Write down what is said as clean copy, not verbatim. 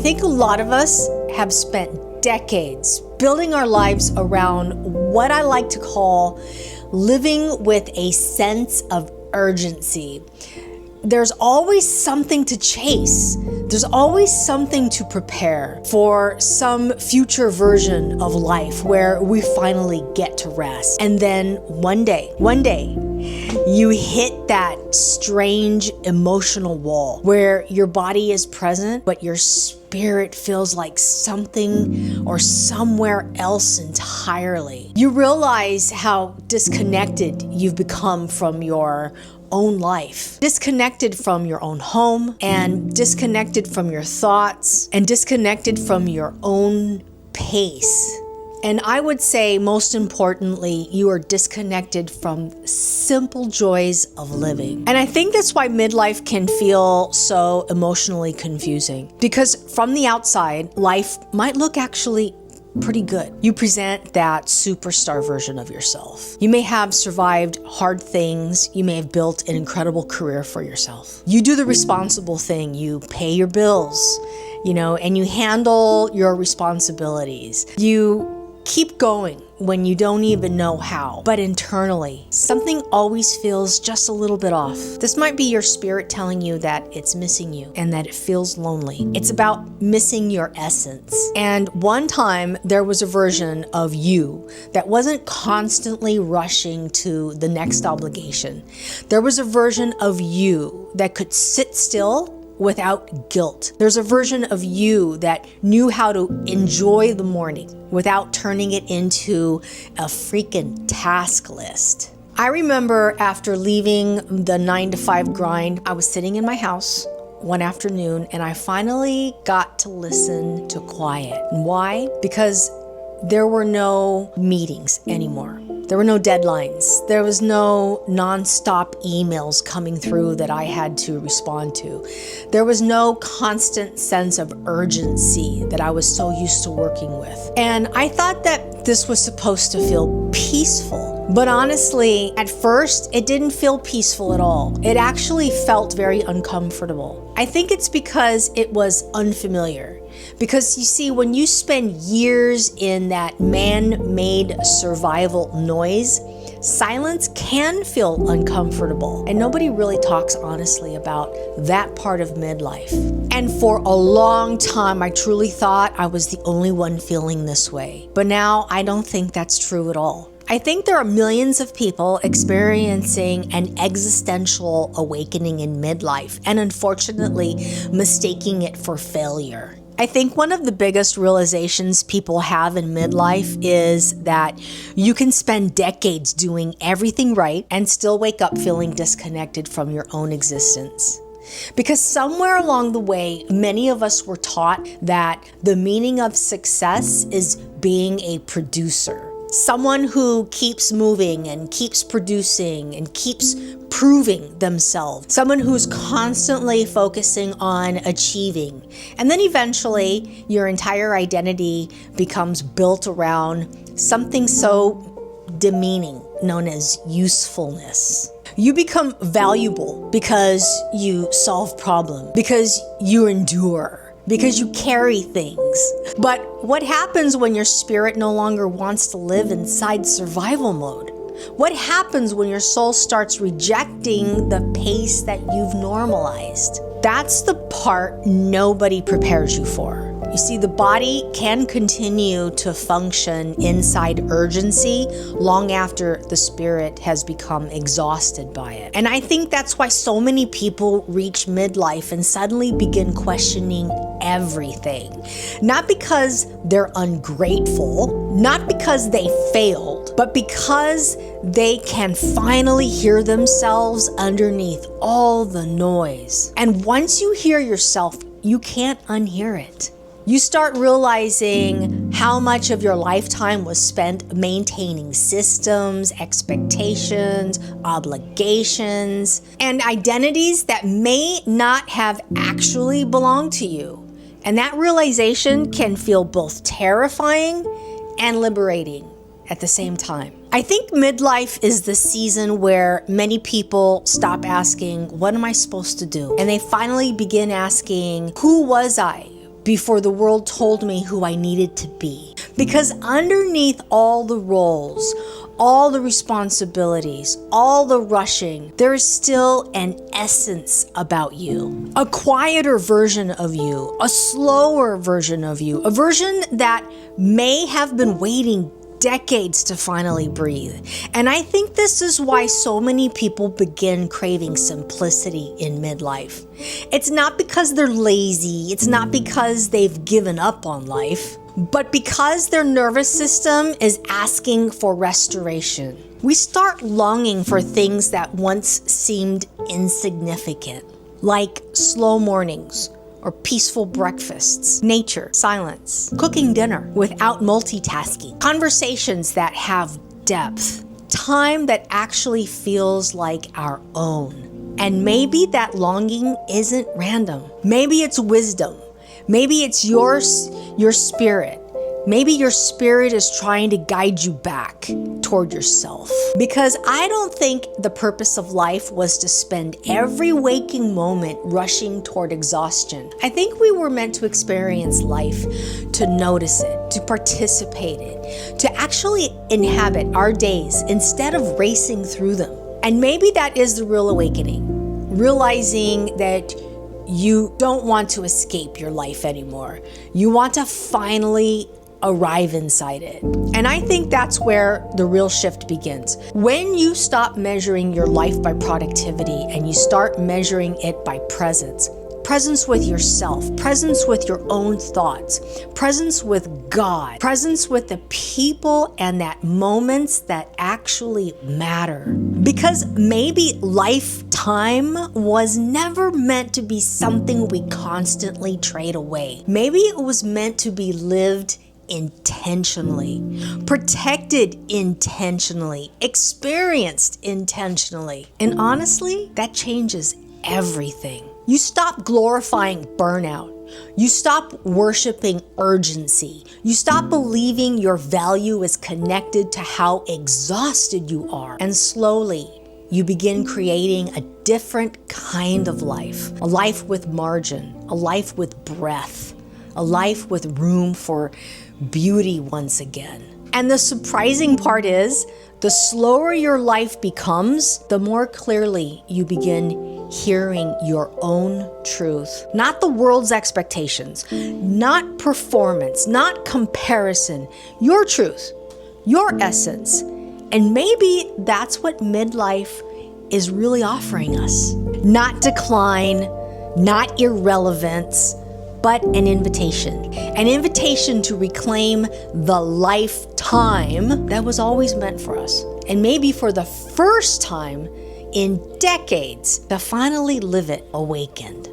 I think a lot of us have spent decades building our lives around what I like to call living with a sense of urgency. There's always something to chase. There's always something to prepare for some future version of life where we finally get to rest. And then one day, you hit that strange emotional wall where your body is present, but your spirit feels like something or somewhere else entirely. You realize how disconnected you've become from your own life, disconnected from your own home, and disconnected from your thoughts, and disconnected from your own pace. And I would say, most importantly, you are disconnected from simple joys of living. And I think that's why midlife can feel so emotionally confusing. Because from the outside, life might look actually pretty good. You present that superstar version of yourself. You may have survived hard things. You may have built an incredible career for yourself. You do the responsible thing. You pay your bills, and you handle your responsibilities. You keep going when you don't even know how, but internally, something always feels just a little bit off. This might be your spirit telling you that it's missing you and that it feels lonely. It's about missing your essence. And one time there was a version of you that wasn't constantly rushing to the next obligation. There was a version of you that could sit still without guilt. There's a version of you that knew how to enjoy the morning without turning it into a freaking task list. I remember after leaving the 9-to-5 grind, I was sitting in my house one afternoon and I finally got to listen to quiet. And why? Because there were no meetings anymore. There were no deadlines. There was no nonstop emails coming through that I had to respond to. There was no constant sense of urgency that I was so used to working with. And I thought that this was supposed to feel peaceful. But honestly, at first, it didn't feel peaceful at all. It actually felt very uncomfortable. I think it's because it was unfamiliar. Because you see, when you spend years in that man-made survival noise, silence can feel uncomfortable. And nobody really talks honestly about that part of midlife. And for a long time, I truly thought I was the only one feeling this way. But now I don't think that's true at all. I think there are millions of people experiencing an existential awakening in midlife and unfortunately mistaking it for failure. I think one of the biggest realizations people have in midlife is that you can spend decades doing everything right and still wake up feeling disconnected from your own existence. Because somewhere along the way, many of us were taught that the meaning of success is being a producer. Someone who keeps moving and keeps producing and keeps proving themselves. Someone who's constantly focusing on achieving. And then eventually your entire identity becomes built around something so demeaning known as usefulness. You become valuable because you solve problems, because you endure, because you carry things. But what happens when your spirit no longer wants to live inside survival mode? What happens when your soul starts rejecting the pace that you've normalized? That's the part nobody prepares you for. You see, the body can continue to function inside urgency long after the spirit has become exhausted by it. And I think that's why so many people reach midlife and suddenly begin questioning everything. Not because they're ungrateful, not because they failed, but because they can finally hear themselves underneath all the noise. And once you hear yourself, you can't unhear it. You start realizing how much of your lifetime was spent maintaining systems, expectations, obligations, and identities that may not have actually belonged to you. And that realization can feel both terrifying and liberating at the same time. I think midlife is the season where many people stop asking, what am I supposed to do? And they finally begin asking, who was I before the world told me who I needed to be. Because underneath all the roles, all the responsibilities, all the rushing, there is still an essence about you. A quieter version of you, a slower version of you, a version that may have been waiting decades to finally breathe. And I think this is why so many people begin craving simplicity in midlife. It's not because they're lazy, it's not because they've given up on life, but because their nervous system is asking for restoration. We start longing for things that once seemed insignificant, like slow mornings, or peaceful breakfasts, nature, silence, cooking dinner without multitasking, conversations that have depth, time that actually feels like our own. And maybe that longing isn't random. Maybe it's wisdom. Maybe it's your spirit. Maybe your spirit is trying to guide you back toward yourself. Because I don't think the purpose of life was to spend every waking moment rushing toward exhaustion. I think we were meant to experience life, to notice it, to participate it, to actually inhabit our days instead of racing through them. And maybe that is the real awakening, realizing that you don't want to escape your life anymore. You want to finally arrive inside it. And I think that's where the real shift begins. When you stop measuring your life by productivity and you start measuring it by presence. Presence with yourself, presence with your own thoughts, presence with God, presence with the people and that moments that actually matter. Because maybe lifetime was never meant to be something we constantly trade away. Maybe it was meant to be lived intentionally, protected intentionally, experienced intentionally. And honestly, that changes everything. You stop glorifying burnout. You stop worshiping urgency. You stop believing your value is connected to how exhausted you are. And slowly, you begin creating a different kind of life. A life with margin, a life with breath, a life with room for beauty once again. And the surprising part is, the slower your life becomes, the more clearly you begin hearing your own truth. Not the world's expectations, not performance, not comparison, your truth, your essence. And maybe that's what midlife is really offering us. Not decline, not irrelevance, but an invitation to reclaim the lifetime that was always meant for us. And maybe for the first time in decades, to finally live it awakened.